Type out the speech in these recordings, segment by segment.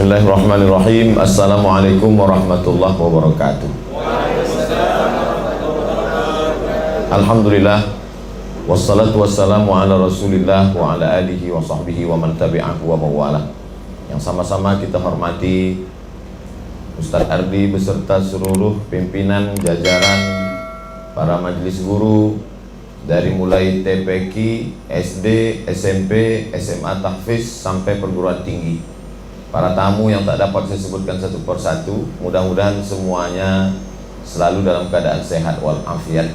Bismillahirrahmanirrahim. Assalamualaikum warahmatullahi wabarakatuh. Alhamdulillah, wassalatu wassalamu ala rasulillah wa ala alihi wa sahbihi wa man tabi'ahu wa mawalah. Yang sama-sama kita hormati Ustaz Ardi beserta seluruh pimpinan jajaran para majelis guru dari mulai TPQ, SD, SMP, SMA tahfiz sampai perguruan tinggi. Para tamu yang tak dapat saya sebutkan satu persatu, mudah-mudahan semuanya selalu dalam keadaan sehat walafiat,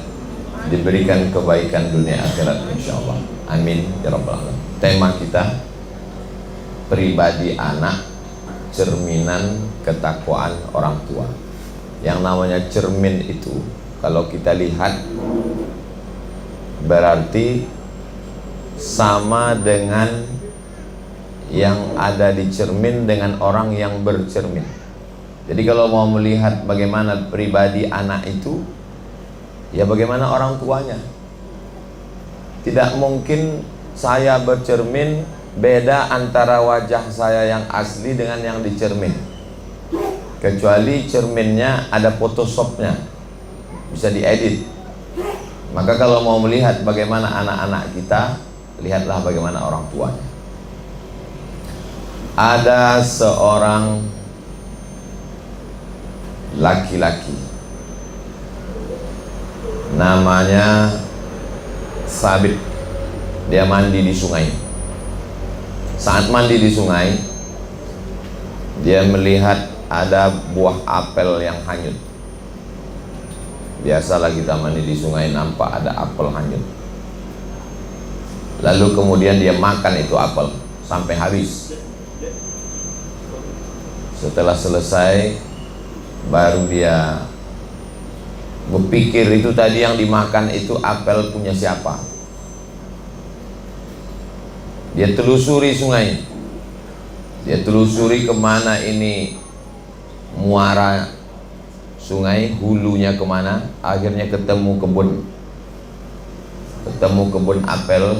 diberikan kebaikan dunia akhirat insyaallah. Amin ya rabbal alamin. Tema kita pribadi anak, cerminan ketakwaan orang tua. Yang namanya cermin itu kalau kita lihat berarti sama dengan yang ada di cermin dengan orang yang bercermin. Jadi kalau mau melihat bagaimana pribadi anak itu, ya bagaimana orang tuanya. Tidak mungkin saya bercermin beda antara wajah saya yang asli dengan yang dicermin, kecuali cerminnya ada photoshopnya, bisa diedit. Maka kalau mau melihat bagaimana anak-anak kita, lihatlah bagaimana orang tuanya. Ada seorang laki-laki namanya Sabit. Dia mandi di sungai. Saat mandi di sungai, dia melihat ada buah apel yang hanyut. Biasalah kita mandi di sungai, nampak ada apel hanyut. Lalu kemudian dia makan itu apel sampai habis. Setelah selesai, baru dia berpikir itu tadi yang dimakan itu apel punya siapa. Dia telusuri sungai, dia telusuri kemana ini muara sungai, hulunya kemana. Akhirnya ketemu kebun apel.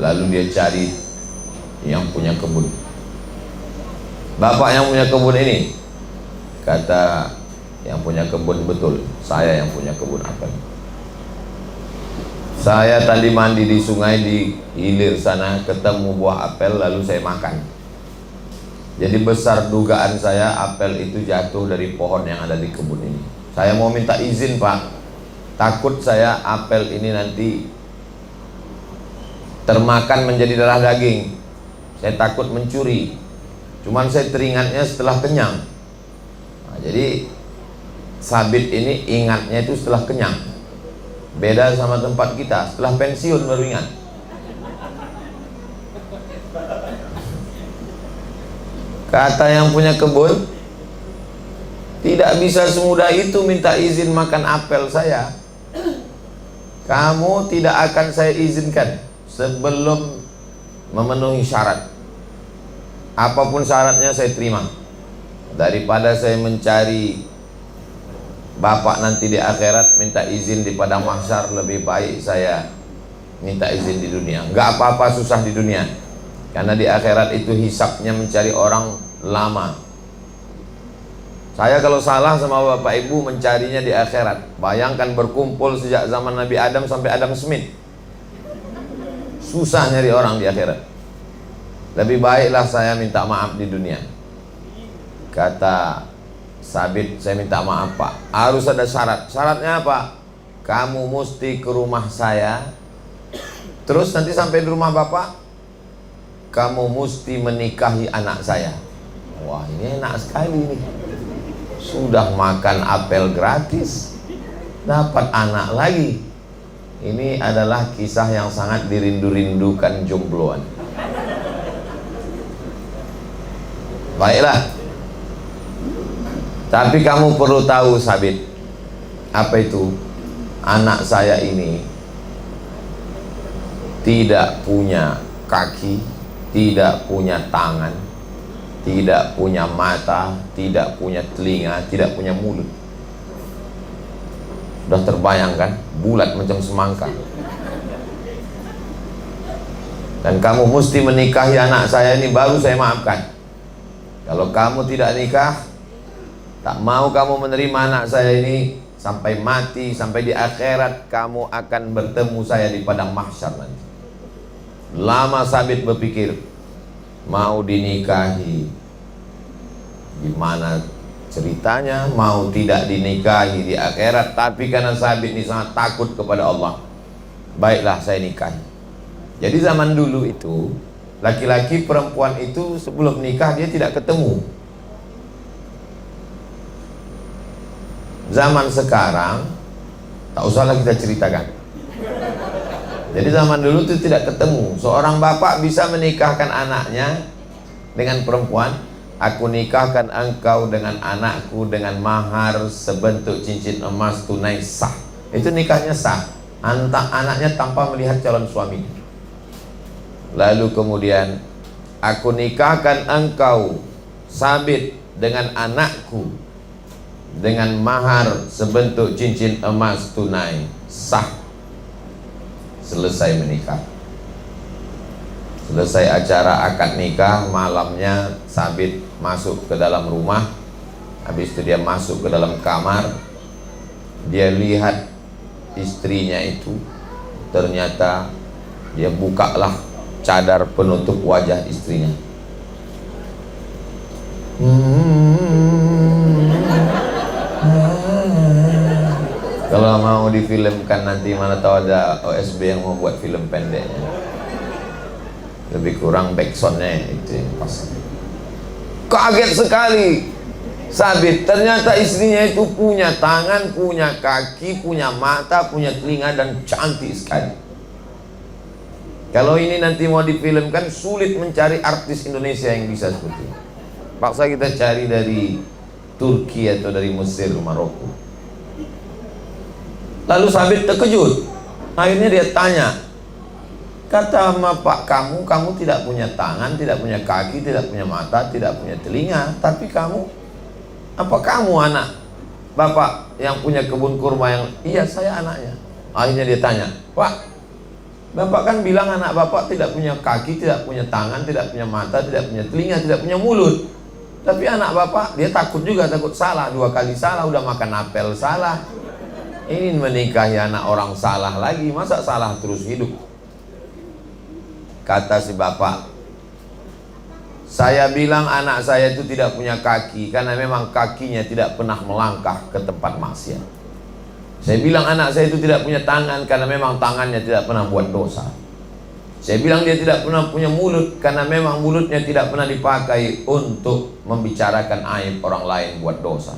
Lalu dia cari yang punya kebun. Bapak yang punya kebun ini, kata yang punya kebun, betul, saya yang punya kebun apel. Saya tadi mandi di sungai di hilir sana, ketemu buah apel lalu saya makan. Jadi besar dugaan saya apel itu jatuh dari pohon yang ada di kebun ini. Saya mau minta izin Pak, takut saya apel ini nanti termakan menjadi darah daging. Saya takut mencuri. Cuman saya teringatnya setelah kenyang. Nah, jadi Sabit ini ingatnya itu setelah kenyang. Beda sama tempat kita, setelah pensiun baru ingat. Kata yang punya kebun, tidak bisa semudah itu minta izin makan apel saya. Kamu tidak akan saya izinkan sebelum memenuhi syarat. Apapun syaratnya saya terima. Daripada saya mencari bapak nanti di akhirat minta izin di padang mahsyar, lebih baik saya minta izin di dunia. Enggak apa-apa susah di dunia, karena di akhirat itu hisabnya mencari orang lama. Saya kalau salah sama bapak ibu mencarinya di akhirat. Bayangkan berkumpul sejak zaman Nabi Adam sampai Adam Smith. Susah nyari orang di akhirat. Lebih baiklah saya minta maaf di dunia. Kata Sabit, saya minta maaf Pak, harus ada syarat. Syaratnya apa? Kamu mesti ke rumah saya, terus nanti sampai di rumah bapak, kamu mesti menikahi anak saya. Wah, ini enak sekali nih. Sudah makan apel gratis, dapat anak lagi. Ini adalah kisah yang sangat dirindu-rindukan jombloan. Baiklah, tapi kamu perlu tahu Sabit, apa itu? Anak saya ini tidak punya kaki, tidak punya tangan, tidak punya mata, tidak punya telinga, tidak punya mulut. Sudah terbayangkan, bulat macam semangka. Dan kamu mesti menikahi anak saya ini baru saya maafkan. Kalau kamu tidak nikah, tak mau kamu menerima anak saya ini, sampai mati, sampai di akhirat kamu akan bertemu saya di padang mahsyar nanti. Lama Sabit berpikir, mau dinikahi, gimana ceritanya, mau tidak dinikahi di akhirat. Tapi karena Sabit ini sangat takut kepada Allah, baiklah saya nikahi. Jadi zaman dulu itu, laki-laki perempuan itu sebelum nikah dia tidak ketemu. Zaman sekarang tak usahlah kita ceritakan. Jadi zaman dulu itu tidak ketemu. Seorang bapak bisa menikahkan anaknya dengan perempuan. Aku nikahkan engkau dengan anakku dengan mahar sebentuk cincin emas tunai sah. Itu nikahnya sah. Anaknya tanpa melihat calon suami. Lalu kemudian, aku nikahkan engkau Sabit dengan anakku dengan mahar sebentuk cincin emas tunai sah. Selesai menikah, selesai acara akad nikah, malamnya Sabit masuk ke dalam rumah. Habis itu dia masuk ke dalam kamar. Dia lihat istrinya itu, ternyata dia bukalah cadar penutup wajah istrinya. Kalau mau difilmkan nanti, mana tahu ada OSB yang mau buat film pendeknya, lebih kurang backsoundnya itu yang pas. Kaget sekali Sabit, ternyata istrinya itu punya tangan, punya kaki, punya mata, punya telinga, dan cantik sekali. Kalau ini nanti mau difilmkan, sulit mencari artis Indonesia yang bisa seperti ini. Paksa kita cari dari Turki atau dari Mesir, Maroko. Lalu Sabit terkejut. Akhirnya dia tanya, kata bapak kamu tidak punya tangan, tidak punya kaki, tidak punya mata, tidak punya telinga, tapi apa kamu anak bapak yang punya kebun kurma yang... Iya, saya anaknya. Akhirnya dia tanya, Pak, bapak kan bilang anak bapak tidak punya kaki, tidak punya tangan, tidak punya mata, tidak punya telinga, tidak punya mulut. Tapi anak bapak, dia takut juga, takut salah. 2 kali salah, udah makan apel salah. Ini menikahi anak orang salah lagi, masa salah terus hidup? Kata si bapak, saya bilang anak saya itu tidak punya kaki karena memang kakinya tidak pernah melangkah ke tempat maksiat. Saya bilang anak saya itu tidak punya tangan karena memang tangannya tidak pernah buat dosa. Saya bilang dia tidak pernah punya mulut karena memang mulutnya tidak pernah dipakai untuk membicarakan aib orang lain buat dosa.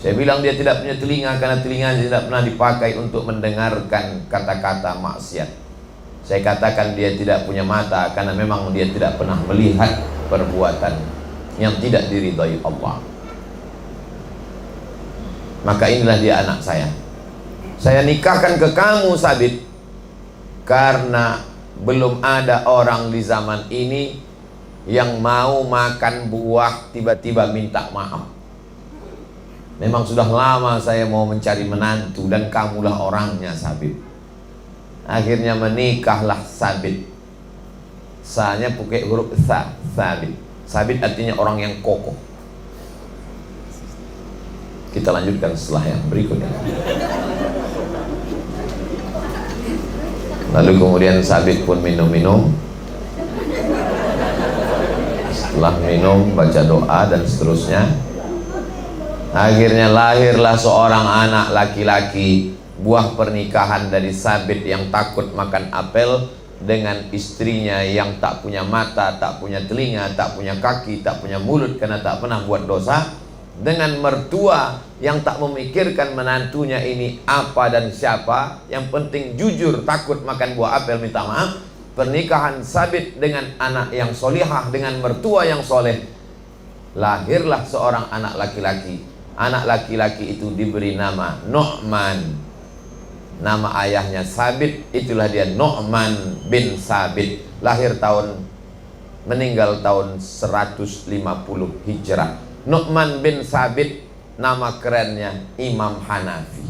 Saya bilang dia tidak punya telinga karena telinganya tidak pernah dipakai untuk mendengarkan kata-kata maksiat. Saya katakan dia tidak punya mata karena memang dia tidak pernah melihat perbuatan yang tidak diridhai Allah. Maka inilah dia anak saya. Saya nikahkan ke kamu Sabit karena belum ada orang di zaman ini yang mau makan buah tiba-tiba minta maaf. Memang sudah lama saya mau mencari menantu dan kamulah orangnya Sabit. Akhirnya menikahlah Sabit. Sa-nya pakai huruf sa, Sabit. Sabit artinya orang yang kokoh. Kita lanjutkan setelah yang berikutnya. Lalu kemudian Sabit pun minum-minum. Setelah minum baca doa dan seterusnya. Akhirnya lahirlah seorang anak laki-laki, buah pernikahan dari Sabit yang takut makan apel dengan istrinya yang tak punya mata, tak punya telinga, tak punya kaki, tak punya mulut karena tak pernah buat dosa, dengan mertua yang tak memikirkan menantunya ini apa dan siapa, yang penting jujur, takut makan buah apel minta maaf. Pernikahan Sabit dengan anak yang solihah, dengan mertua yang soleh, lahirlah seorang anak laki-laki. Anak laki-laki itu diberi nama Nu'man. Nama ayahnya Sabit, itulah dia Nu'man bin Sabit. Meninggal tahun 150 Hijrah. Nu'man bin Sabit, nama kerennya Imam Hanafi,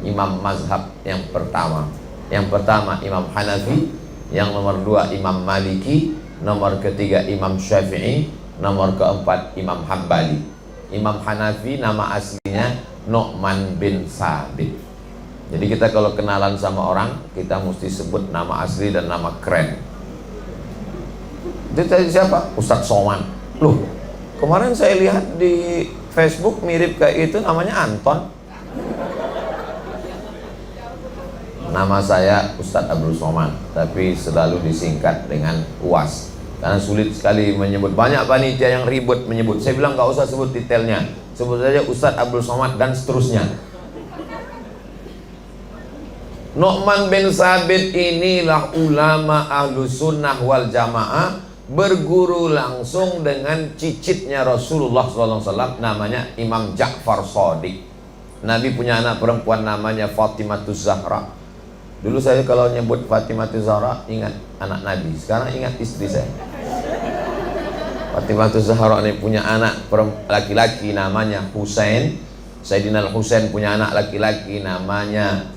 imam mazhab yang pertama. Yang pertama Imam Hanafi, yang nomor 2 Imam Maliki, nomor ketiga Imam Syafi'i, nomor keempat Imam Hambali. Imam Hanafi nama aslinya Nu'man bin Sabit. Jadi kita kalau kenalan sama orang, kita mesti sebut nama asli dan nama keren. Itu tadi siapa? Ustadz Somad. Loh, kemarin saya lihat di Facebook mirip kayak itu, namanya Anton. Nama saya Ustadz Abdul Somad, tapi selalu disingkat dengan UAS karena sulit sekali menyebut. Banyak panitia yang ribut menyebut. Saya bilang nggak usah sebut detailnya, sebut saja Ustadz Abdul Somad dan seterusnya. Nu'man bin Sabit inilah ulama ahlu sunnah wal jamaah, berguru langsung dengan cicitnya Rasulullah SAW, namanya Imam Ja'far Shadiq. Nabi punya anak perempuan namanya Fatimatuz Zahra. Dulu saya kalau nyebut Fatimatuz Zahra ingat anak Nabi, sekarang ingat istri saya. Fatimatuz Zahra ini punya anak laki-laki namanya Husain. Sayyidina Al-Husain punya anak laki-laki namanya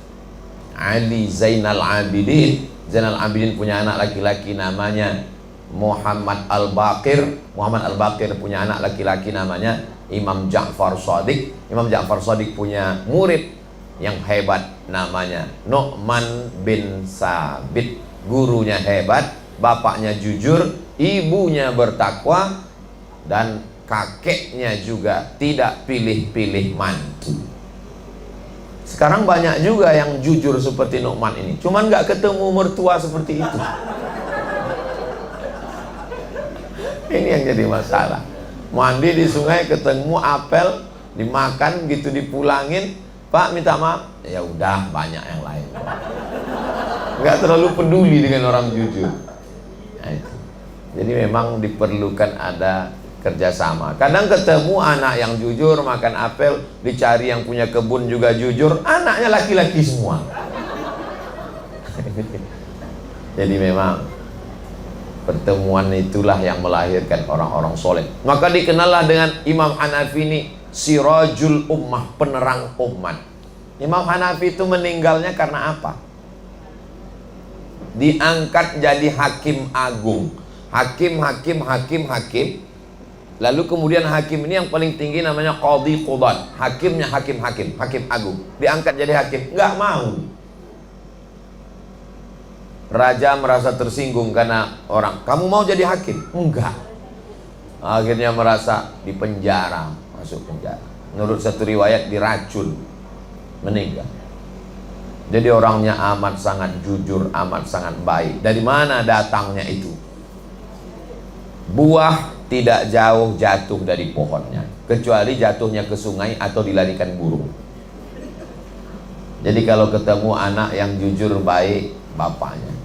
Ali Zainal Abidin. Zainal Abidin punya anak laki-laki namanya Muhammad Al-Baqir. Muhammad Al-Baqir punya anak laki-laki namanya Imam Ja'far Shadiq. Imam Ja'far Shadiq punya murid yang hebat namanya Nu'man bin Sabit. Gurunya hebat, bapaknya jujur, ibunya bertakwa, dan kakeknya juga tidak pilih-pilih mantu. Sekarang banyak juga yang jujur seperti Nu'man ini, cuman nggak ketemu mertua seperti itu. Ini yang jadi masalah. Mandi di sungai ketemu apel, dimakan gitu, dipulangin, Pak minta maaf, ya udah, banyak yang lain. Nggak terlalu peduli dengan orang jujur. Nah, itu. Jadi memang diperlukan ada kerjasama. Kadang ketemu anak yang jujur makan apel, dicari yang punya kebun juga jujur, anaknya laki-laki semua. Jadi memang pertemuan itulah yang melahirkan orang-orang soleh. Maka dikenallah dengan Imam Hanafi ini Sirajul Ummah, penerang umat. Imam Hanafi itu meninggalnya karena apa? Diangkat jadi hakim agung. Hakim. Lalu kemudian hakim ini yang paling tinggi namanya Qadhi Qudat. Hakimnya hakim agung. Diangkat jadi hakim, nggak mau. Raja merasa tersinggung karena orang, kamu mau jadi hakim? Enggak. Akhirnya merasa dipenjara, masuk penjara. Menurut satu riwayat diracun, meninggal. Jadi orangnya amat sangat jujur, amat sangat baik. Dari mana datangnya itu? Buah tidak jauh jatuh dari pohonnya, kecuali jatuhnya ke sungai atau dilarikan burung. Jadi kalau ketemu anak yang jujur baik, bapaknya.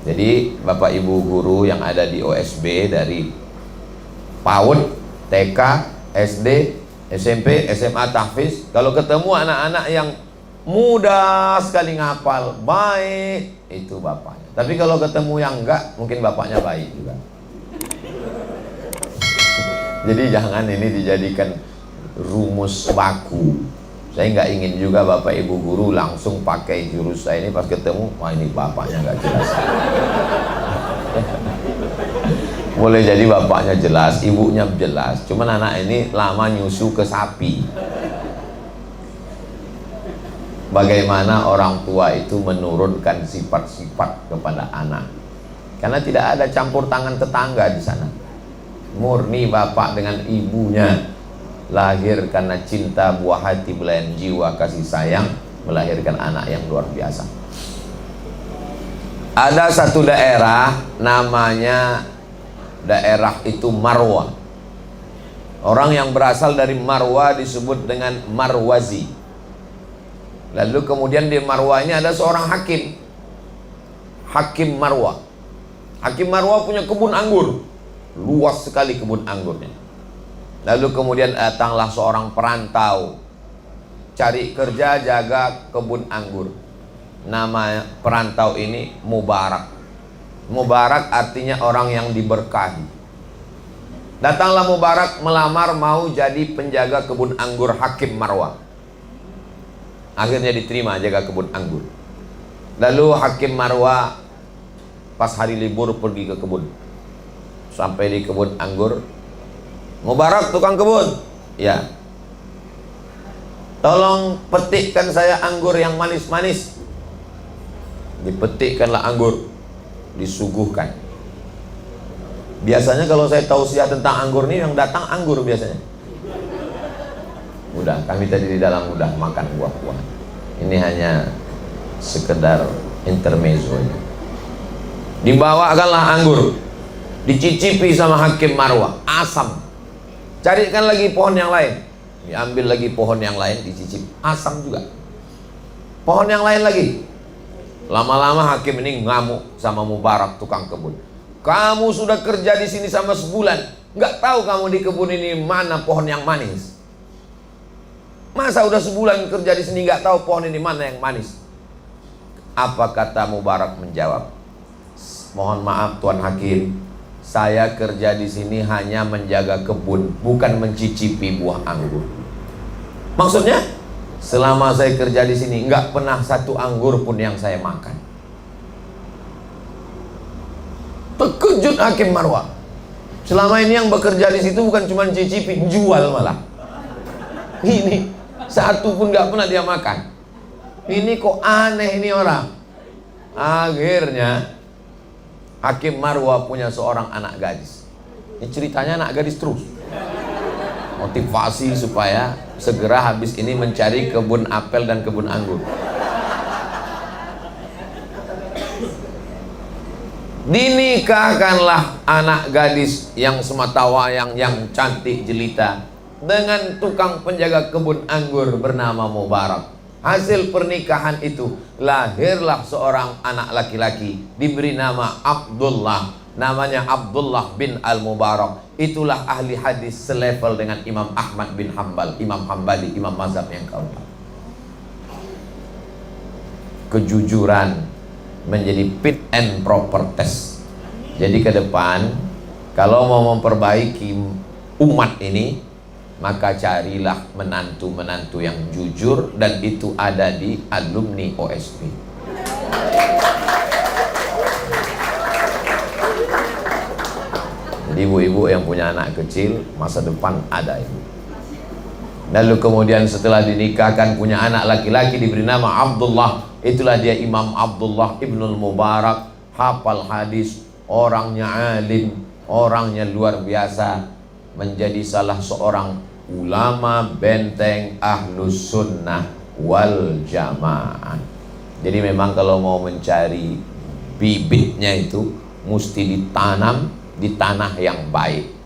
Jadi bapak ibu guru yang ada di OSB dari PAUD, TK, SD, SMP, SMA, tahfiz, kalau ketemu anak-anak yang mudah sekali ngapal, baik, itu bapaknya. Tapi kalau ketemu yang enggak, mungkin bapaknya baik juga. Jadi jangan ini dijadikan rumus baku. Saya nggak ingin juga bapak ibu guru langsung pakai jurus saya ini, pas ketemu, wah ini bapaknya nggak jelas. Boleh jadi bapaknya jelas, ibunya jelas, cuman anak ini lama nyusu ke sapi. Bagaimana orang tua itu menurunkan sifat-sifat kepada anak, karena tidak ada campur tangan tetangga di sana. Murni bapak dengan ibunya, lahir karena cinta, buah hati, belayan jiwa, kasih sayang, melahirkan anak yang luar biasa. Ada satu daerah namanya daerah itu Marwa. Orang yang berasal dari Marwa disebut dengan Marwazi. Lalu kemudian di Marwa ini ada seorang hakim, Hakim Marwa. Hakim Marwa punya kebun anggur, luas sekali kebun anggurnya. Lalu kemudian datanglah seorang perantau, cari kerja jaga kebun anggur. Nama perantau ini Mubarak. Mubarak artinya orang yang diberkahi. Datanglah Mubarak melamar mau jadi penjaga kebun anggur Hakim Marwa. Akhirnya diterima jaga kebun anggur. Lalu Hakim Marwa pas hari libur pergi ke kebun. sampai di kebun anggur. Mubarak tukang kebun, ya, tolong petikkan saya anggur yang manis-manis. Dipetikkanlah anggur, disuguhkan. Biasanya kalau saya tausiah tentang anggur ini, yang datang anggur biasanya. Udah, kami tadi di dalam udah makan buah-buah. Ini hanya sekedar intermezzo. Dibawakanlah anggur, dicicipi sama Hakim Marwah, asam. Carikan lagi pohon yang lain, diambil lagi pohon yang lain, dicicip, asam juga. Pohon yang lain lagi. Lama-lama Hakim ini ngamuk sama Mubarak tukang kebun. Kamu sudah kerja di sini sama sebulan, nggak tahu kamu di kebun ini mana pohon yang manis? Masa udah sebulan kerja di sini nggak tahu pohon ini mana yang manis? Apa kata Mubarak menjawab? Mohon maaf Tuan Hakim, saya kerja di sini hanya menjaga kebun, bukan mencicipi buah anggur. Maksudnya, selama saya kerja di sini nggak pernah satu anggur pun yang saya makan. Terkejut Hakim Marwah. Selama ini yang bekerja di situ bukan cuma cicipi, jual malah. Ini satu pun nggak pernah dia makan. Ini kok aneh ini orang. Akhirnya Hakim Marwah punya seorang anak gadis. Ini ceritanya anak gadis terus. Motivasi supaya segera habis ini mencari kebun apel dan kebun anggur. Dinikahkanlah anak gadis yang sematawayang, yang cantik jelita, dengan tukang penjaga kebun anggur bernama Mubarak. Hasil pernikahan itu lahirlah seorang anak laki-laki, diberi nama Abdullah. Namanya Abdullah bin Al-Mubarak. Itulah ahli hadis selevel dengan Imam Ahmad bin Hambal, Imam Hambali, Imam mazhab yang keempat. Kejujuran menjadi fit and proper test. Jadi ke depan kalau mau memperbaiki umat ini, maka carilah menantu-menantu yang jujur, dan itu ada di alumni OSP. Jadi ibu-ibu yang punya anak kecil, masa depan ada ibu. Lalu kemudian setelah dinikahkan punya anak laki-laki diberi nama Abdullah. Itulah dia Imam Abdullah Ibnul Mubarak, hafal hadis, orangnya alim, orangnya luar biasa, menjadi salah seorang ulama benteng Ahlus Sunnah wal Jamaah. Jadi memang kalau mau mencari bibitnya itu mesti ditanam di tanah yang baik.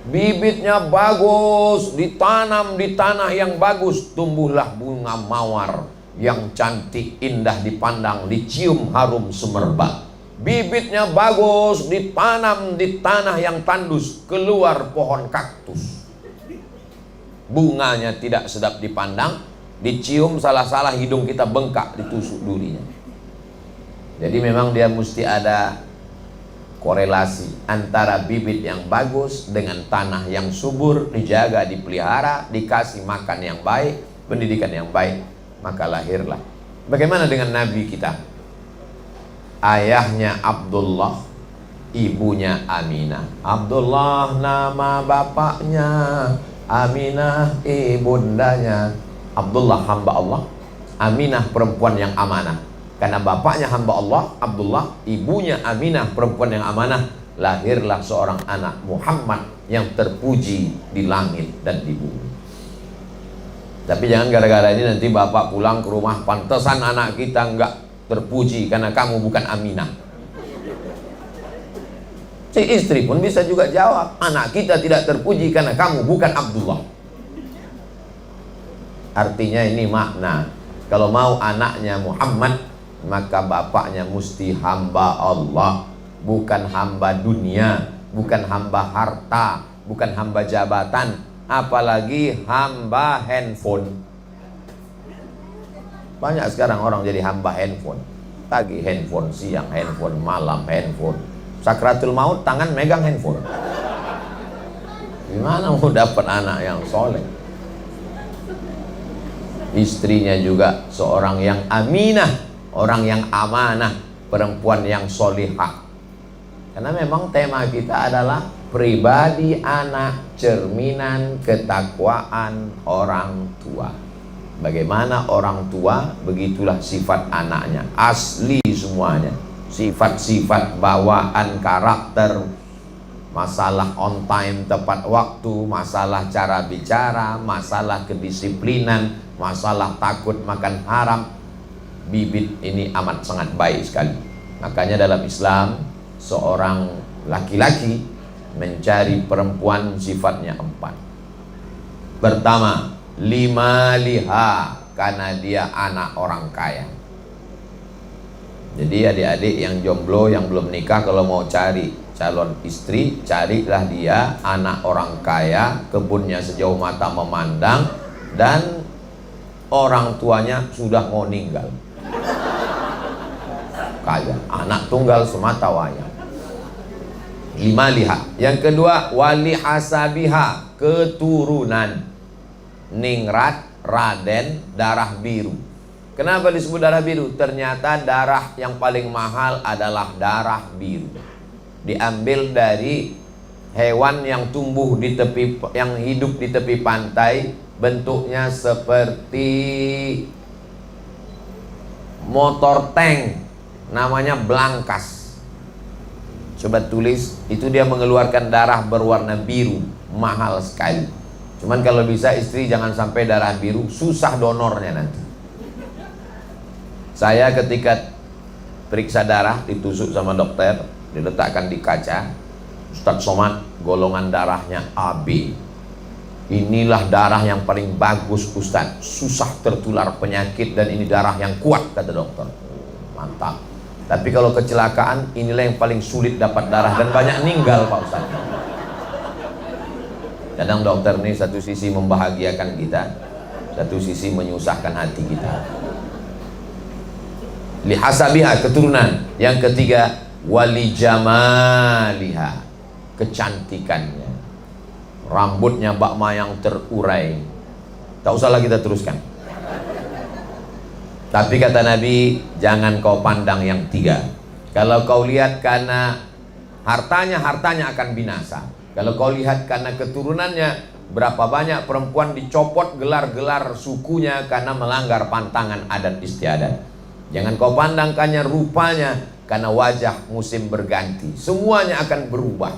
Bibitnya bagus, ditanam di tanah yang bagus, tumbuhlah bunga mawar yang cantik, indah dipandang, dicium harum semerbak. Bibitnya bagus, ditanam di tanah yang tandus, keluar pohon kaktus. Bunganya tidak sedap dipandang, dicium salah-salah hidung kita bengkak, ditusuk durinya. Jadi memang dia mesti ada korelasi antara bibit yang bagus dengan tanah yang subur, dijaga, dipelihara, dikasih makan yang baik, pendidikan yang baik, maka lahirlah. Bagaimana dengan Nabi kita? Ayahnya Abdullah, ibunya Aminah. Abdullah nama bapaknya, Aminah ibundanya. Abdullah hamba Allah, Aminah perempuan yang amanah. Karena bapaknya hamba Allah, Abdullah, ibunya Aminah perempuan yang amanah, lahirlah seorang anak Muhammad yang terpuji di langit dan di bumi. Tapi jangan gara-gara ini nanti bapak pulang ke rumah, pantesan anak kita enggak terpuji karena kamu bukan Aminah. Si istri pun bisa juga jawab, anak kita tidak terpuji karena kamu bukan Abdullah. Artinya ini makna, kalau mau anaknya Muhammad, maka bapaknya mesti hamba Allah, bukan hamba dunia, bukan hamba harta, bukan hamba jabatan, apalagi hamba handphone. Banyak sekarang orang jadi hamba handphone. Pagi handphone, siang handphone, malam handphone. Sakratul maut tangan megang handphone. Gimana mau dapat anak yang soleh? Istrinya juga seorang yang aminah, orang yang amanah, perempuan yang solihah. Karena memang tema kita adalah Pribadi anak cerminan ketakwaan orang tua. Bagaimana orang tua, begitulah sifat anaknya. Asli semuanya. Sifat-sifat bawaan, karakter, masalah on time, tepat waktu, masalah cara bicara, masalah kedisiplinan, masalah takut makan haram. Bibit ini amat sangat baik sekali. Makanya dalam Islam, seorang laki-laki mencari perempuan sifatnya 4. Pertama, lima liha, karena dia anak orang kaya. Jadi adik-adik yang jomblo, yang belum nikah, kalau mau cari calon istri, carilah dia anak orang kaya, kebunnya sejauh mata memandang, dan orang tuanya sudah mau meninggal. Kaya, anak tunggal semata wayang. 5 liha. Yang kedua, wali hasabiha, keturunan. Ningrat, Raden, darah biru. Kenapa disebut darah biru? Ternyata darah yang paling mahal adalah darah biru. Diambil dari hewan yang tumbuh di tepi, yang hidup di tepi pantai, bentuknya seperti motor tank, namanya belangkas. Coba tulis, itu dia mengeluarkan darah berwarna biru, mahal sekali. Cuman kalau bisa istri jangan sampai darah biru, susah donornya nanti. Saya ketika periksa darah, ditusuk sama dokter, diletakkan di kaca, Ustadz Somad, golongan darahnya AB. Inilah darah yang paling bagus Ustadz, susah tertular penyakit dan ini darah yang kuat, kata dokter. Mantap. Tapi kalau kecelakaan, inilah yang paling sulit dapat darah dan banyak meninggal Pak Ustaz. Kadang dokter ini satu sisi membahagiakan kita, satu sisi menyusahkan hati kita. Lihasabiha, keturunan. Yang ketiga, wali jamaliha, kecantikannya. Rambutnya Mbak Mayang terurai. Tak usahlah kita teruskan. Tapi kata Nabi, jangan kau pandang yang 3. Kalau kau lihat karena hartanya, hartanya akan binasa. Kalau kau lihat karena keturunannya, berapa banyak perempuan dicopot gelar-gelar sukunya karena melanggar pantangan adat istiadat. Jangan kau pandangkannya rupanya, karena wajah musim berganti. Semuanya akan berubah.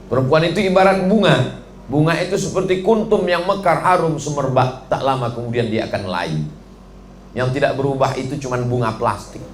Perempuan itu ibarat bunga. Bunga itu seperti kuntum yang mekar harum semerbak. Tak lama kemudian dia akan layu. Yang tidak berubah itu cuma bunga plastik.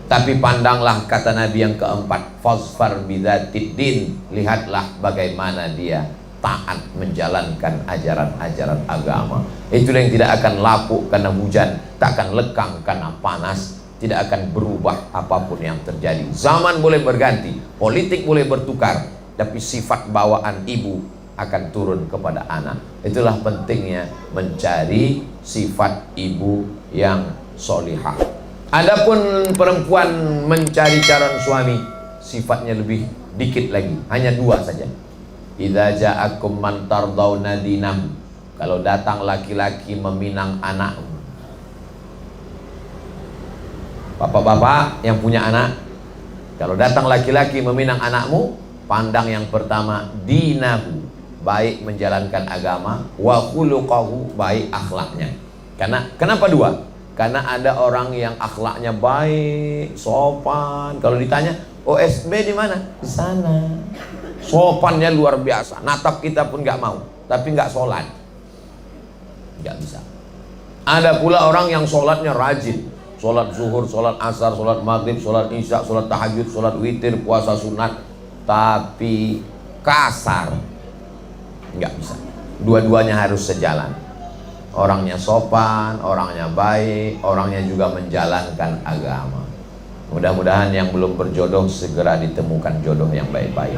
Tapi pandanglah, kata Nabi yang keempat, fasfar bidzatid din, lihatlah bagaimana dia taat menjalankan ajaran-ajaran agama. Itulah yang tidak akan lapuk karena hujan, tak akan lekang karena panas, tidak akan berubah apapun yang terjadi. Zaman boleh berganti, politik boleh bertukar, tapi sifat bawaan ibu akan turun kepada anak. Itulah pentingnya mencari sifat ibu yang solihah. Adapun perempuan mencari calon suami, sifatnya lebih dikit lagi, hanya 2 saja. Idza ja'akum man tardawna dinahu, kalau datang laki-laki meminang anakmu. Bapak-bapak yang punya anak, kalau datang laki-laki meminang anakmu, pandang yang pertama dinahu, baik menjalankan agama, wa khuluqahu, baik akhlaknya. Kenapa 2? Karena ada orang yang akhlaknya baik, sopan. Kalau ditanya, OSB di mana? Di sana. Sopannya luar biasa. Natap kita pun nggak mau, tapi nggak sholat, nggak bisa. Ada pula orang yang sholatnya rajin, sholat zuhur, sholat asar, sholat maghrib, sholat isya, sholat tahajud, sholat witir, puasa sunat, tapi kasar, nggak bisa. Dua-duanya harus sejalan. Orangnya sopan, orangnya baik, orangnya juga menjalankan agama. Mudah-mudahan yang belum berjodoh segera ditemukan jodoh yang baik-baik.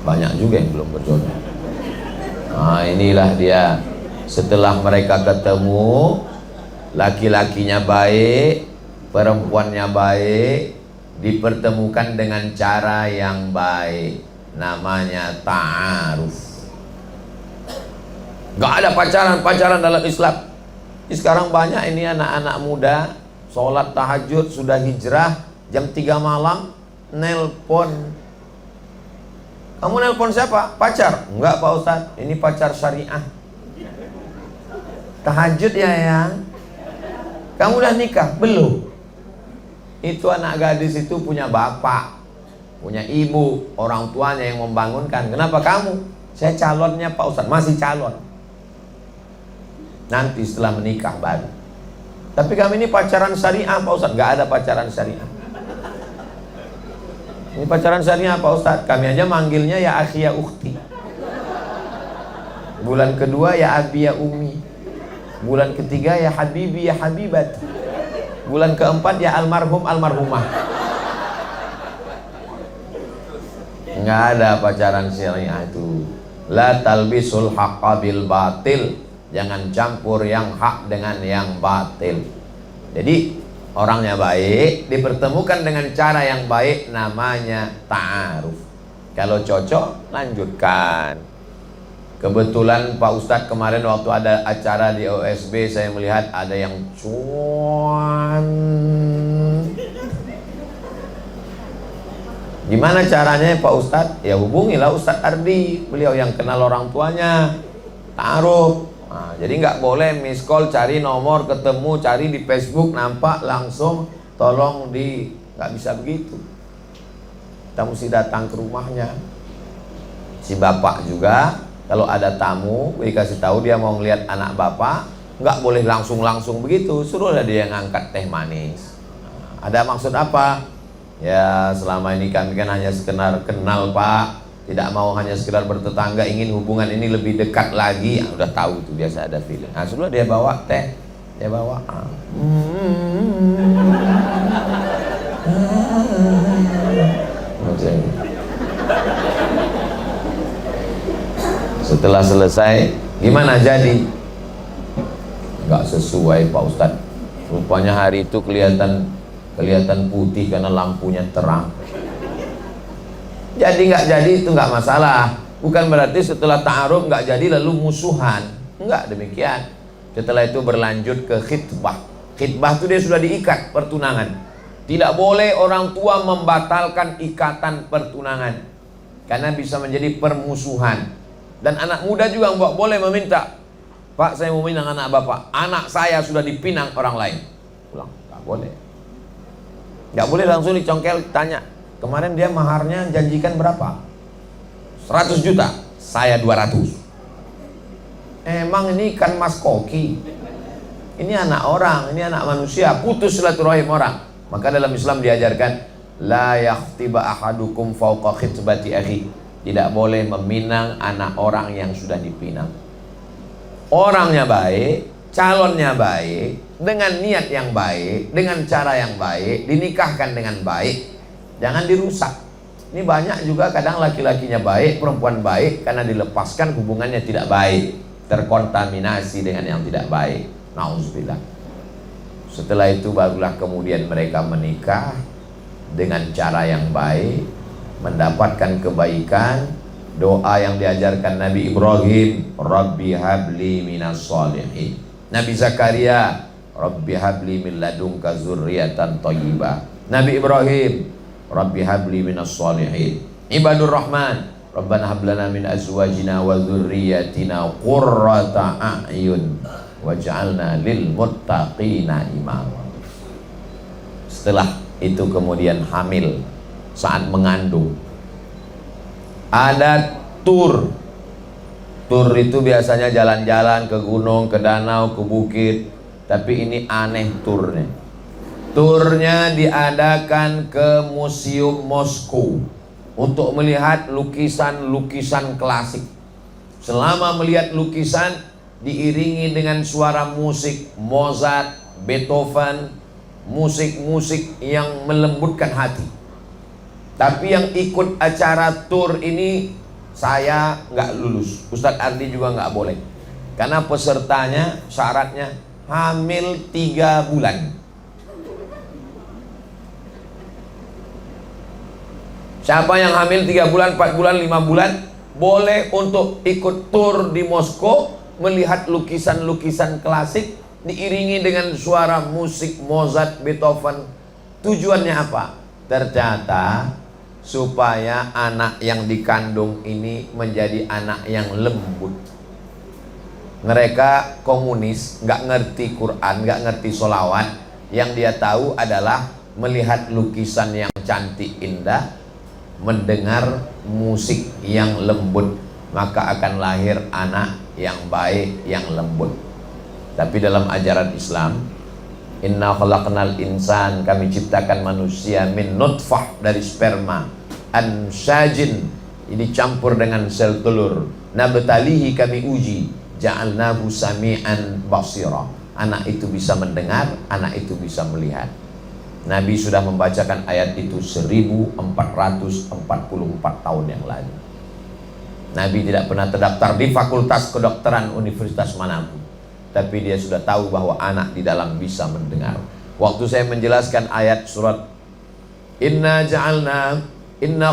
Banyak juga yang belum berjodoh. Nah, inilah dia. Setelah mereka ketemu, laki-lakinya baik, perempuannya baik, dipertemukan dengan cara yang baik, namanya ta'aruf. Gak ada pacaran dalam Islam. Sekarang banyak ini anak-anak muda sholat tahajud, sudah hijrah, jam 3 malam nelpon. Kamu nelpon siapa? Pacar? Enggak Pak Ustadz, ini pacar syariah. Tahajud ya yang. Kamu udah nikah? Belum. Itu anak gadis itu punya bapak, punya ibu, orang tuanya yang membangunkan. Kenapa kamu? Saya calonnya Pak Ustadz. Masih calon. Nanti setelah menikah baru. Tapi kami ini pacaran syariah Pak Ustadz. Gak ada pacaran syariah. Ini pacaran syariah Pak Ustadz. Kami aja manggilnya ya akhi ya ukhti. Bulan kedua ya abi ya umi. Bulan ketiga ya habibi ya habibat. Bulan keempat ya almarhum almarhumah. Nggak ada pacaran syariah itu. La talbisul haqqa bil batil. Jangan campur yang hak dengan yang batil. Jadi orangnya baik dipertemukan dengan cara yang baik, namanya ta'aruf. Kalau cocok lanjutkan. Kebetulan Pak Ustadz kemarin waktu ada acara di OSB, saya melihat ada yang cuan. Gimana caranya Pak Ustadz? Ya hubungilah Ustadz Ardi, beliau yang kenal orang tuanya. Ta'aruf. Nah, jadi nggak boleh miss call, cari nomor, ketemu, cari di Facebook, nampak langsung, tolong nggak bisa begitu. Kita mesti datang ke rumahnya. Si bapak juga, kalau ada tamu, dikasih tahu dia mau ngelihat anak bapak, nggak boleh langsung begitu, suruhlah dia yang angkat teh manis. Nah, ada maksud apa? Ya selama ini kami kan hanya sekedar kenal Pak, tidak mau hanya sekedar bertetangga, ingin hubungan ini lebih dekat lagi. Udah tahu itu, biasa ada feeling. Nah sebelum dia bawa teh, dia bawa setelah selesai, gimana jadi? Nggak sesuai Pak Ustadz. Rupanya hari itu kelihatan putih karena lampunya terang. Jadi nggak jadi itu nggak masalah. Bukan berarti setelah ta'aruf nggak jadi lalu musuhan. Enggak demikian. Setelah itu berlanjut ke khitbah. Khitbah itu dia sudah diikat pertunangan. Tidak boleh orang tua membatalkan ikatan pertunangan, karena bisa menjadi permusuhan. Dan anak muda juga nggak boleh meminta, Pak saya mau minang anak bapak, anak saya sudah dipinang orang lain. Pulang, nggak boleh. Nggak boleh langsung dicongkel, tanya, kemarin dia maharnya janjikan berapa? 100 juta, saya 200. Emang ini kan mas koki? Ini anak orang, ini anak manusia, putus silaturahim orang. Maka dalam Islam diajarkan, la yakhtiba ahadukum fauqa khitbati akhi. Tidak boleh meminang anak orang yang sudah dipinang. Orangnya baik, calonnya baik, dengan niat yang baik, dengan cara yang baik, dinikahkan dengan baik. Jangan dirusak. Ini banyak juga kadang laki-lakinya baik, perempuan baik, karena dilepaskan hubungannya tidak baik, terkontaminasi dengan yang tidak baik. Nauzubillah. Setelah itu barulah kemudian mereka menikah dengan cara yang baik, mendapatkan kebaikan. Doa yang diajarkan Nabi Ibrahim, Rabbi habli minas sholihin. Nabi Zakaria, Rabbi habli min ladunka zurriyatan thayyibah. Nabi Ibrahim, Rabbi habli minas sholihin. Ibadur Rahman, Rabbana hablana min azwajina wa dzurriyyatina qurrata a'yun waj'alna lil muttaqina imama. Setelah itu kemudian hamil, saat mengandung ada tur. Tur itu biasanya jalan-jalan ke gunung, ke danau, ke bukit. Tapi ini aneh turnya. Turnya diadakan ke Museum Moskow untuk melihat lukisan-lukisan klasik. Selama melihat lukisan diiringi dengan suara musik Mozart, Beethoven, musik-musik yang melembutkan hati. Tapi yang ikut acara tur ini saya nggak lulus, Ustadz Ardi juga nggak boleh, karena pesertanya syaratnya hamil 3 bulan. Siapa yang hamil 3 bulan, 4 bulan, 5 bulan boleh untuk ikut tur di Moskow, melihat lukisan-lukisan klasik diiringi dengan suara musik Mozart, Beethoven. Tujuannya apa? ternyata supaya anak yang dikandung ini menjadi anak yang lembut. Mereka komunis, nggak ngerti Quran, nggak ngerti sholawat. Yang dia tahu adalah melihat lukisan yang cantik indah, mendengar musik yang lembut, maka akan lahir anak yang baik, yang lembut. Tapi dalam ajaran Islam, inna khalaqnal insan, kami ciptakan manusia min nutfah, dari sperma, ansajin, ini campur dengan sel telur, nabtalihi, kami uji, ja'alnahu sami'an basira, anak itu bisa mendengar, anak itu bisa melihat. Nabi sudah membacakan ayat itu 1444 tahun yang lalu. Nabi tidak pernah terdaftar di fakultas kedokteran universitas manapun, tapi dia sudah tahu bahwa anak di dalam bisa mendengar. Waktu saya menjelaskan ayat surat inna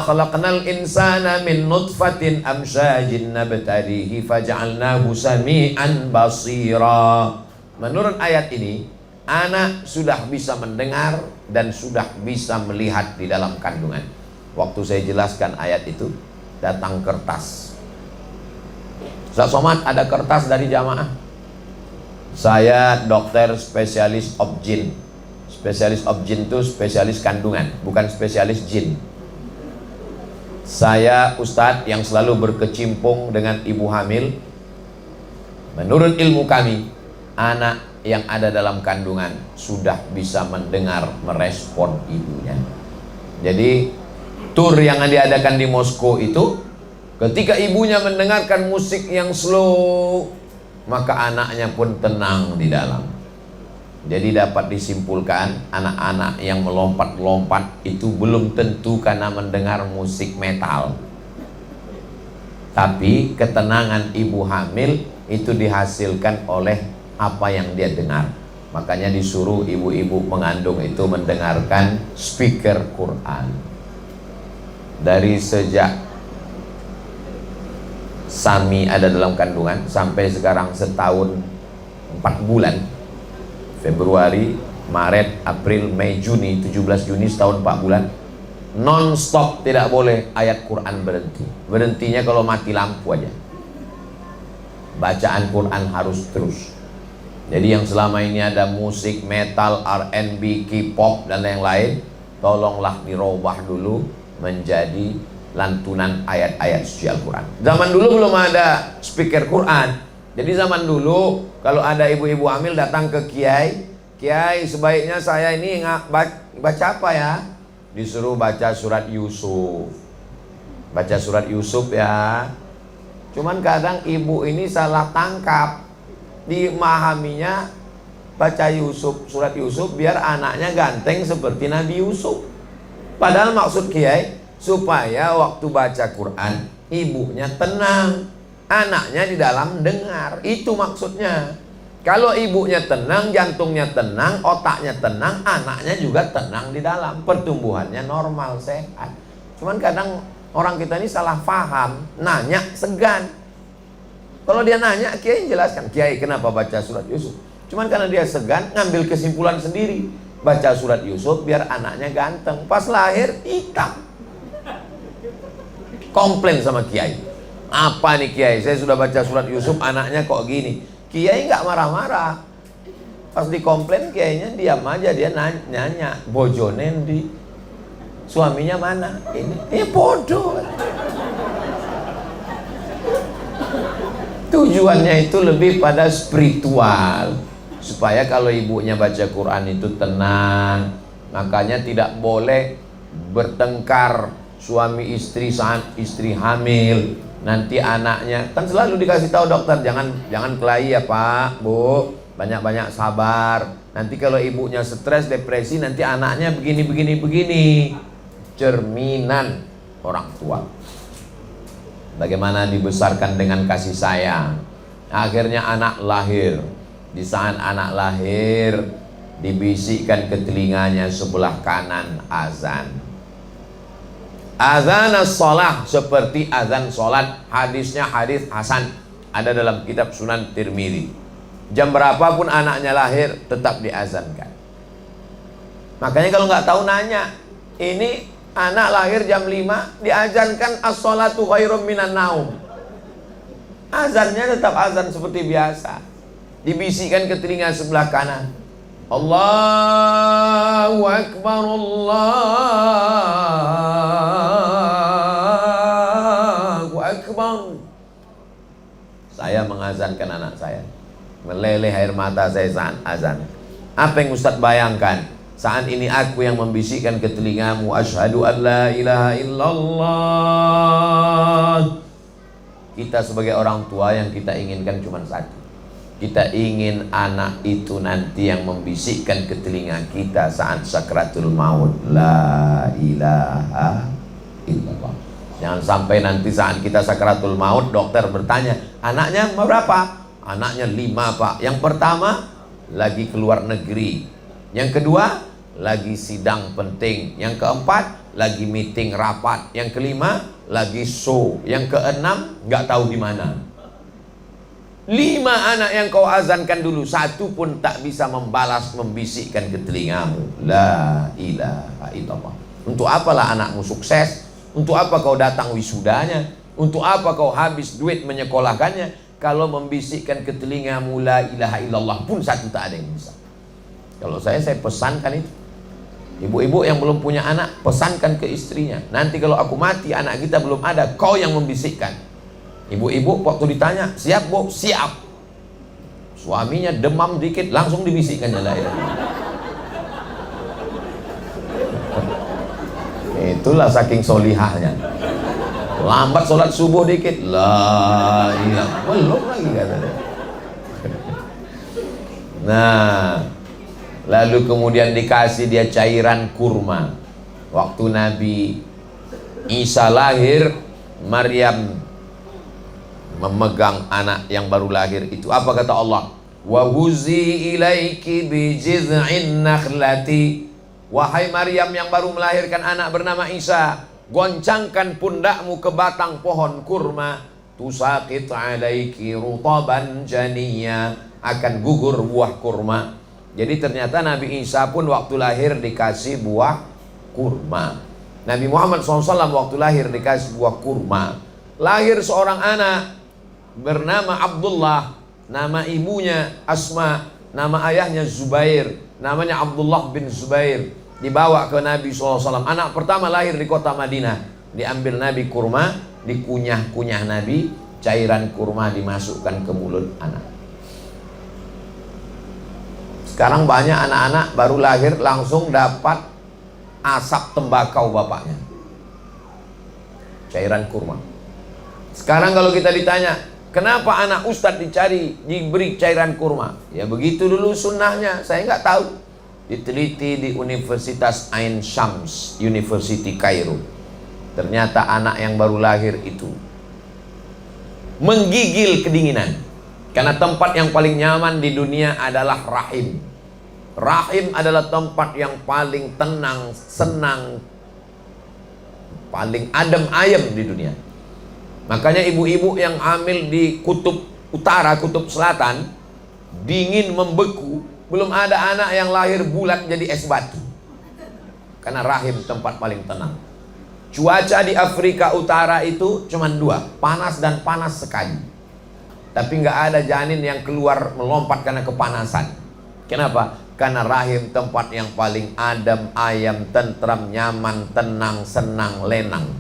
khalaqnal insana min nutfatin amsyajin nabtalihi faja'alnahu sami'an basira. Menurut ayat ini, anak sudah bisa mendengar dan sudah bisa melihat di dalam kandungan. Waktu saya jelaskan ayat itu, datang kertas. Ustaz Somad, ada kertas dari jamaah. Saya dokter spesialis objin. Spesialis objin itu spesialis kandungan, bukan spesialis jin. Saya ustadz yang selalu berkecimpung dengan ibu hamil. Menurut ilmu kami, anak yang ada dalam kandungan sudah bisa mendengar, merespon ibunya. Jadi tur yang diadakan di Moskow itu, ketika ibunya mendengarkan musik yang slow, maka anaknya pun tenang di dalam. Jadi dapat disimpulkan, anak-anak yang melompat-lompat itu belum tentu karena mendengar musik metal, tapi ketenangan ibu hamil itu dihasilkan oleh apa yang dia dengar. Makanya disuruh ibu-ibu mengandung itu mendengarkan speaker Quran. Dari sejak Sami ada dalam kandungan sampai sekarang setahun 4 bulan, Februari, Maret, April, Mei, Juni, 17 Juni, setahun 4 bulan, non-stop, tidak boleh ayat Quran berhenti. Berhentinya kalau mati lampu aja. Bacaan Quran harus terus. Jadi yang selama ini ada musik metal, R&B, K-pop dan lain-lain, tolonglah dirubah dulu menjadi lantunan ayat-ayat suci Al-Quran. Zaman dulu belum ada speaker Quran. Jadi zaman dulu kalau ada ibu-ibu hamil datang ke kiai, kiai sebaiknya saya ini baca apa ya? Disuruh baca surat Yusuf. Baca surat Yusuf ya. Cuman kadang ibu ini salah tangkap. Dimahaminya baca Yusuf, surat Yusuf biar anaknya ganteng seperti Nabi Yusuf. Padahal maksud kiai supaya waktu baca Quran ibunya tenang, anaknya di dalam dengar. Itu maksudnya. Kalau ibunya tenang, jantungnya tenang, otaknya tenang, anaknya juga tenang di dalam. Pertumbuhannya normal, sehat. Cuman kadang orang kita ini salah paham, nanya segan. Kalau dia nanya, kiai jelaskan, kiai kenapa baca surat Yusuf? Cuman karena dia segan, ngambil kesimpulan sendiri. Baca surat Yusuf biar anaknya ganteng. Pas lahir, hitam. Komplain sama kiai. Apa nih kiai? Saya sudah baca surat Yusuf, anaknya kok gini? Kiai nggak marah-marah. Pas dikomplain, kiainya diam aja. Dia nanya, bojone di suaminya mana? Ini bodoh. Tujuannya itu lebih pada spiritual, supaya kalau ibunya baca Quran itu tenang. Makanya tidak boleh bertengkar suami istri saat istri hamil. Nanti anaknya kan selalu dikasih tahu dokter, jangan kelahi ya Pak, Bu, banyak-banyak sabar. Nanti kalau ibunya stres, depresi, nanti anaknya begini. Cerminan orang tua. Bagaimana dibesarkan dengan kasih sayang. Akhirnya anak lahir. Di saat anak lahir, dibisikkan ke telinganya sebelah kanan azan. Azan as-salah, seperti azan salat. Hadisnya hadis hasan, ada dalam kitab Sunan Tirmidzi. Jam berapapun anaknya lahir tetap diazankan. Makanya kalau nggak tahu nanya, Ini anak lahir jam 5 diazankan as-sholatu khairum minan naum. Azannya tetap azan seperti biasa. Dibisikkan ke telinga sebelah kanan, Allahu Akbar, Allahu Akbar. Saya mengazankan anak saya, meleleh air mata saya saat azan. Apa yang Ustaz bayangkan? Saat ini aku yang membisikkan ke telingamu, asyhadu an la ilaha illallah. Kita sebagai orang tua yang kita inginkan cuma satu. Kita ingin anak itu nanti yang membisikkan ke telinga kita saat sakratul maut, la ilaha illallah. Jangan sampai nanti saat kita sakratul maut dokter bertanya, anaknya berapa? Anaknya 5 Pak. Yang pertama lagi keluar negeri, yang kedua lagi sidang penting, yang keempat lagi meeting rapat, yang kelima lagi show, yang keenam nggak tahu di mana. 5 anak yang kau azankan dulu, satu pun tak bisa membalas, membisikkan ke telingamu, la ilaha illallah. Untuk apalah anakmu sukses? Untuk apa kau datang wisudanya? Untuk apa kau habis duit menyekolahkannya? Kalau membisikkan ke telingamu la ilaha illallah pun satu tak ada yang bisa. Kalau saya pesankan itu. Ibu-ibu yang belum punya anak, pesankan ke istrinya, nanti kalau aku mati anak kita belum ada, kau yang membisikkan. Ibu-ibu waktu ditanya, siap Bu? Siap. Suaminya demam dikit langsung dibisikkannya la ilaha illallah. Itulah saking solihahnya. Lambat sholat subuh dikit, la ilaha, belum lagi katanya. Nah, lalu kemudian dikasih dia cairan kurma. Waktu Nabi Isa lahir, Maryam memegang anak yang baru lahir itu. Apa kata Allah? Wa huzi ilaiki bi jiz'in nakhlati. Wahai Maryam yang baru melahirkan anak bernama Isa, goncangkan pundakmu ke batang pohon kurma, tusaqit alaiki rutaban janiyya, akan gugur buah kurma. Jadi ternyata Nabi Isa pun waktu lahir dikasih buah kurma. Nabi Muhammad SAW waktu lahir dikasih buah kurma. Lahir seorang anak bernama Abdullah, nama ibunya Asma, nama ayahnya Zubair, namanya Abdullah bin Zubair. Dibawa ke Nabi SAW. Anak pertama lahir di kota Madinah. Diambil Nabi kurma, dikunyah-kunyah Nabi, cairan kurma dimasukkan ke mulut anak. Sekarang banyak anak-anak baru lahir langsung dapat asap tembakau bapaknya, cairan kurma. Sekarang kalau kita ditanya, kenapa anak ustadz diberi cairan kurma? Ya begitu dulu sunnahnya, saya nggak tahu. Diteliti di Universitas Ain Shams, University Kairo. Ternyata anak yang baru lahir itu menggigil kedinginan. Karena tempat yang paling nyaman di dunia adalah rahim. Rahim adalah tempat yang paling tenang, senang, paling adem ayem di dunia. Makanya ibu-ibu yang hamil di kutub utara, kutub selatan, dingin membeku, belum ada anak yang lahir bulat jadi es batu. Karena rahim tempat paling tenang. Cuaca di Afrika Utara itu cuma 2, panas dan panas sekali. Tapi nggak ada janin yang keluar melompat karena kepanasan. Kenapa? Karena rahim tempat yang paling adem, ayam, tentram, nyaman, tenang, senang, lenang.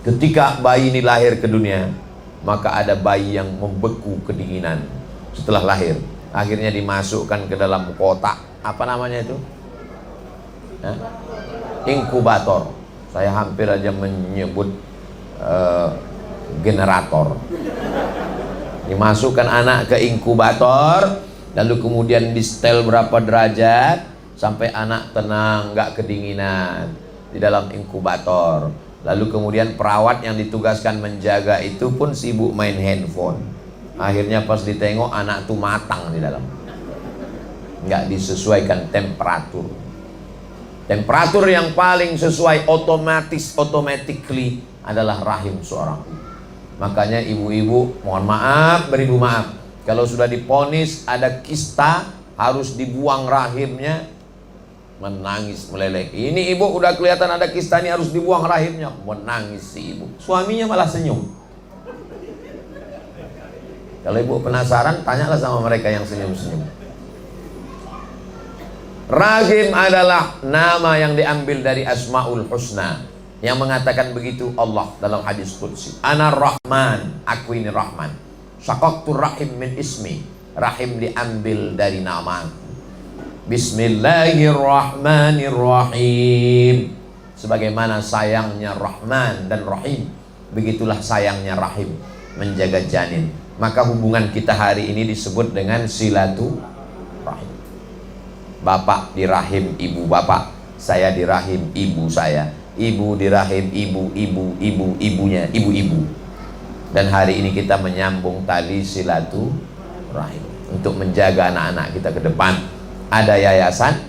Ketika bayi ini lahir ke dunia, maka ada bayi yang membeku kedinginan setelah lahir. Akhirnya dimasukkan ke dalam kotak. Apa namanya itu? Inkubator. Saya hampir aja menyebut generator. Dimasukkan anak ke inkubator, lalu kemudian di setel berapa derajat sampai anak tenang, nggak kedinginan di dalam inkubator. Lalu kemudian perawat yang ditugaskan menjaga itu pun sibuk main handphone. Akhirnya pas ditengok anak tuh matang di dalam, nggak disesuaikan temperatur. Temperatur yang paling sesuai automatically adalah rahim seorang ibu. Makanya ibu-ibu, mohon maaf, beribu maaf, kalau sudah diponis ada kista, harus dibuang rahimnya, menangis meleleh. Ini ibu udah kelihatan ada kista, ini harus dibuang rahimnya, menangis si ibu. Suaminya malah senyum. Kalau ibu penasaran, tanyalah sama mereka yang senyum-senyum. Rahim adalah nama yang diambil dari Asmaul Husna, yang mengatakan begitu Allah dalam hadis qudsi. Ana Rahman, aku ini Rahman. Syaqaqtu rahim min ismi. Rahim diambil dari nama. Bismillahirrahmanirrahim. Sebagaimana sayangnya Rahman dan Rahim, begitulah sayangnya Rahim, menjaga janin. Maka hubungan kita hari ini disebut dengan silaturahim. Bapak di rahim ibu bapak, saya di rahim ibu saya, ibu di rahim ibunya ibu-ibu. Dan hari ini kita menyambung tali silaturahim untuk menjaga anak-anak kita ke depan. Ada yayasan,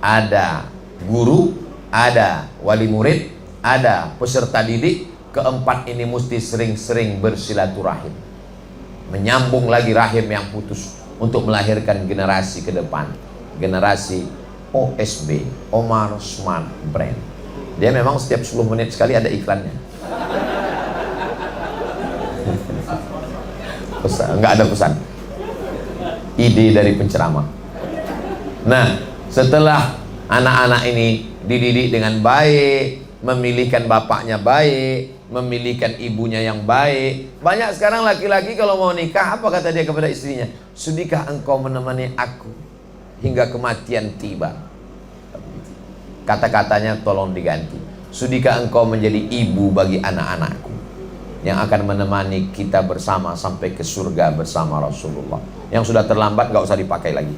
ada guru, ada wali murid, ada peserta didik. Keempat ini mesti sering-sering bersilaturahim, menyambung lagi rahim yang putus untuk melahirkan generasi ke depan. Generasi OSB, Omar Smart Brand. Dia memang setiap 10 menit sekali ada iklannya. Enggak ada pesan. Ide dari penceramah. Nah, setelah anak-anak ini dididik dengan baik, memilihkan bapaknya baik, memilihkan ibunya yang baik. Banyak sekarang laki-laki kalau mau nikah, apa kata dia kepada istrinya? Sudikah engkau menemani aku hingga kematian tiba? Kata-katanya tolong diganti. Sudikah engkau menjadi ibu bagi anak-anakku yang akan menemani kita bersama sampai ke surga bersama Rasulullah? Yang sudah terlambat gak usah dipakai lagi.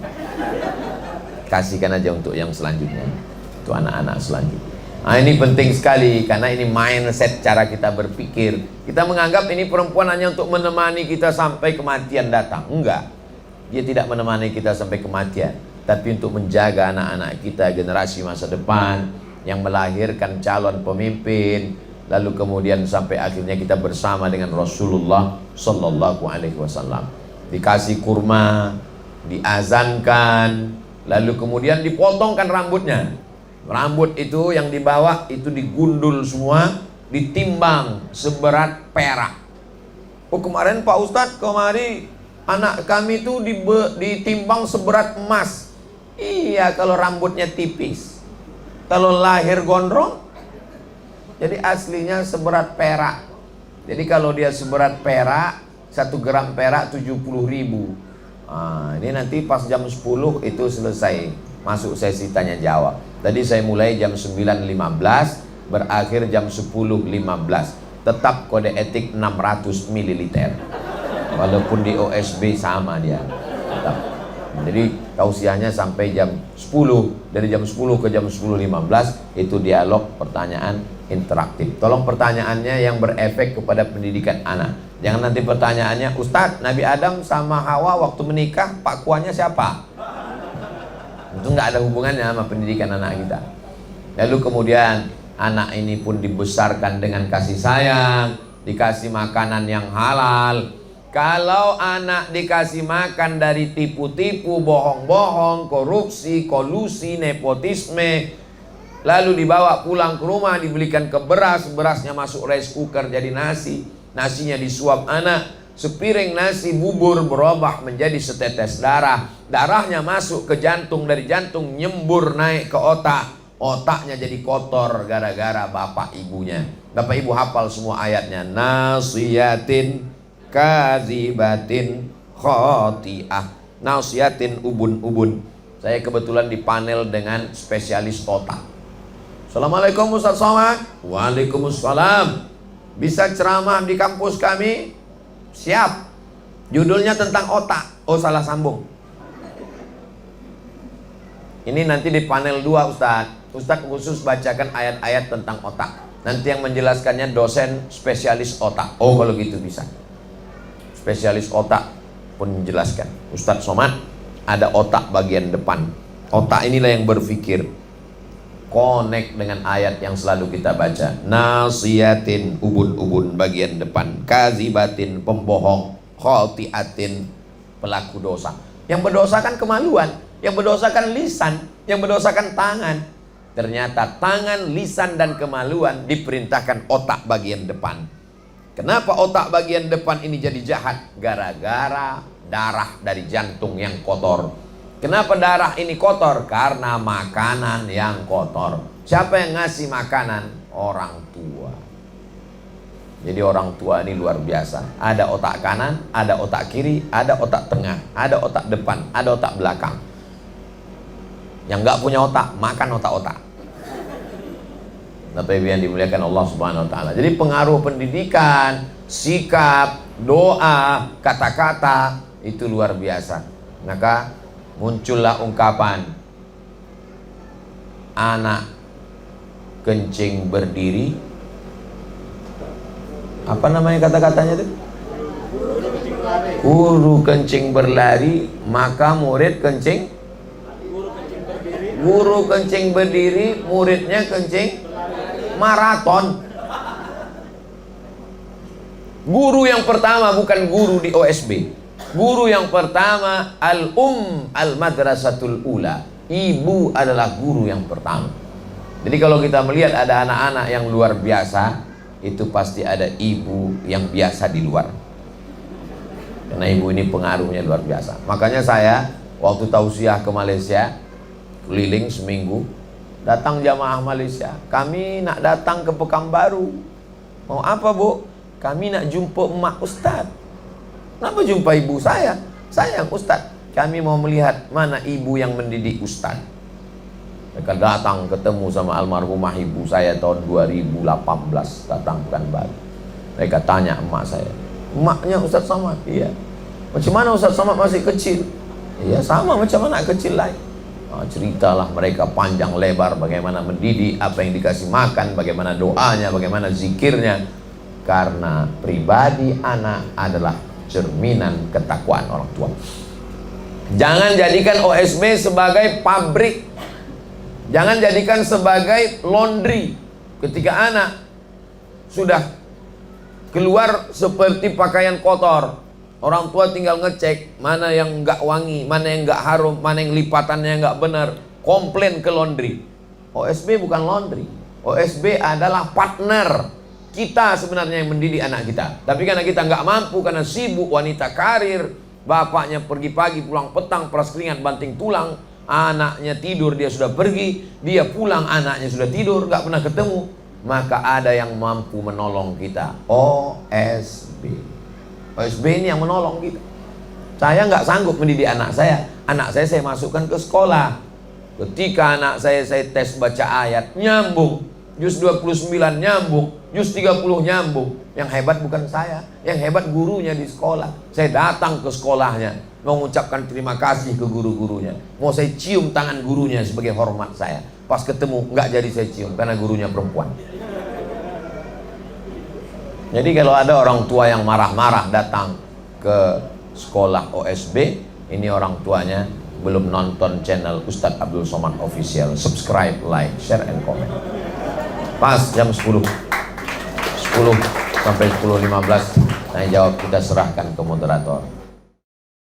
Kasihkan aja untuk yang selanjutnya, itu anak-anak selanjutnya. Nah, ini penting sekali karena ini mindset cara kita berpikir. Kita menganggap ini perempuan hanya untuk menemani kita sampai kematian datang. Enggak. Dia tidak menemani kita sampai kematian, tapi untuk menjaga anak-anak kita, generasi masa depan yang melahirkan calon pemimpin, lalu kemudian sampai akhirnya kita bersama dengan Rasulullah Sallallahu Alaihi Wasallam. Dikasih kurma, diazankan, lalu kemudian dipotongkan rambutnya. Rambut itu yang dibawa itu digundul semua, ditimbang seberat perak. Oh kemarin Pak Ustadz, kemarin anak kami itu ditimbang seberat emas. Iya kalau rambutnya tipis. Kalau lahir gondrong, jadi aslinya seberat perak. Jadi kalau dia seberat perak, 1 gram perak 70.000. Nah, ini nanti pas jam 10 itu selesai masuk sesi tanya jawab. Tadi saya mulai jam 9.15, berakhir jam 10.15. Tetap kode etik 600 ml. Walaupun di OSB sama dia. Tetap. Jadi tausiahnya sampai jam 10. Dari jam 10 ke jam 10.15 itu dialog pertanyaan interaktif. Tolong pertanyaannya yang berefek kepada pendidikan anak. Jangan nanti pertanyaannya, Ustadz, Nabi Adam sama Hawa waktu menikah Pak Kuannya siapa? Itu nggak ada hubungannya sama pendidikan anak kita. Lalu kemudian anak ini pun dibesarkan dengan kasih sayang, dikasih makanan yang halal. Kalau anak dikasih makan dari tipu-tipu, bohong-bohong, korupsi, kolusi, nepotisme, lalu dibawa pulang ke rumah, dibelikan ke beras, berasnya masuk rice cooker jadi nasi, nasinya disuap anak, sepiring nasi bubur berubah menjadi setetes darah, darahnya masuk ke jantung, dari jantung nyembur naik ke otak, otaknya jadi kotor gara-gara bapak ibunya. Bapak ibu hafal semua ayatnya. Nasiyatin kadzibatin khoti'ah. Nasiyatin ubun-ubun. Saya kebetulan di panel dengan spesialis otak. Assalamualaikum Ustaz Somad. Waalaikumsalam. Bisa ceramah di kampus kami? Siap. Judulnya tentang otak. Oh salah sambung. Ini nanti di panel 2 Ustaz. Ustaz khusus bacakan ayat-ayat tentang otak. Nanti yang menjelaskannya dosen spesialis otak. Oh kalau gitu bisa. Spesialis otak pun menjelaskan. Ustaz Somad ada otak bagian depan. Otak inilah yang berpikir. Connect dengan ayat yang selalu kita baca. Nasiyatin ubun-ubun bagian depan, kazibatin pembohong, khotiatin pelaku dosa. Yang berdosa kan kemaluan. Yang berdosa kan lisan, yang berdosa kan tangan. Ternyata tangan, lisan, dan kemaluan diperintahkan otak bagian depan. Kenapa otak bagian depan ini jadi jahat? Gara-gara darah dari jantung yang kotor. Kenapa darah ini kotor? Karena makanan yang kotor. Siapa yang ngasih makanan? Orang tua. Jadi orang tua ini luar biasa. Ada otak kanan, ada otak kiri, ada otak tengah, ada otak depan, ada otak belakang. Yang nggak punya otak, makan otak-otak. Bapak Ibu yang dimuliakan Allah Subhanahu wa taala. Jadi pengaruh pendidikan, sikap, doa, kata-kata itu luar biasa. Maka muncullah ungkapan anak kencing berdiri. Apa namanya kata-katanya itu? Guru kencing berlari, maka murid kencing. Guru kencing berdiri, muridnya kencing maraton. Guru yang pertama bukan guru di OSB. Guru yang pertama al-madrasatul ula. Ibu adalah guru yang pertama. Jadi kalau kita melihat ada anak-anak yang luar biasa, itu pasti ada ibu yang biasa di luar. Karena ibu ini pengaruhnya luar biasa. Makanya saya waktu tausiah ke Malaysia, keliling seminggu, datang jamaah Malaysia. Kami nak datang ke Pekanbaru. Mau apa, Bu? Kami nak jumpa emak Ustaz. Kenapa jumpa ibu saya? Saya yang Ustaz. Kami mau melihat mana ibu yang mendidik Ustaz. Mereka datang ketemu sama almarhumah ibu saya tahun 2018 datang Pekanbaru. Mereka tanya emak saya, emaknya Ustaz Samad? Iya. Macam mana Ustaz Samad masih kecil? Iya, sama macam anak kecil lain. Ceritalah mereka panjang lebar bagaimana mendidik, apa yang dikasih makan, bagaimana doanya, bagaimana zikirnya. Karena pribadi anak adalah cerminan ketakwaan orang tua. Jangan jadikan OSB sebagai pabrik. Jangan jadikan sebagai laundry. Ketika anak sudah keluar seperti pakaian kotor, orang tua tinggal ngecek mana yang nggak wangi, mana yang nggak harum, mana yang lipatannya nggak benar, komplain ke laundry. OSB bukan laundry. OSB adalah partner kita sebenarnya yang mendidik anak kita. Tapi karena kita nggak mampu, karena sibuk, wanita karir, bapaknya pergi pagi pulang petang, peras keringat banting tulang, anaknya tidur dia sudah pergi, dia pulang anaknya sudah tidur, nggak pernah ketemu. Maka ada yang mampu menolong kita, OSB. OSB ini yang menolong kita. Saya nggak sanggup mendidik anak saya. Anak saya masukkan ke sekolah. Ketika anak saya tes baca ayat, nyambung. Juz 29 nyambung, juz 30 nyambung. Yang hebat bukan saya, yang hebat gurunya di sekolah. Saya datang ke sekolahnya, mau mengucapkan terima kasih ke guru-gurunya. Mau saya cium tangan gurunya sebagai hormat saya. Pas ketemu, nggak jadi saya cium, karena gurunya perempuan. Jadi kalau ada orang tua yang marah-marah datang ke sekolah OSB, ini orang tuanya belum nonton channel Ustadz Abdul Somad Official. Subscribe, like, share, and comment. Pas jam 10 sampai 10.15 saya jawab, kita serahkan ke moderator.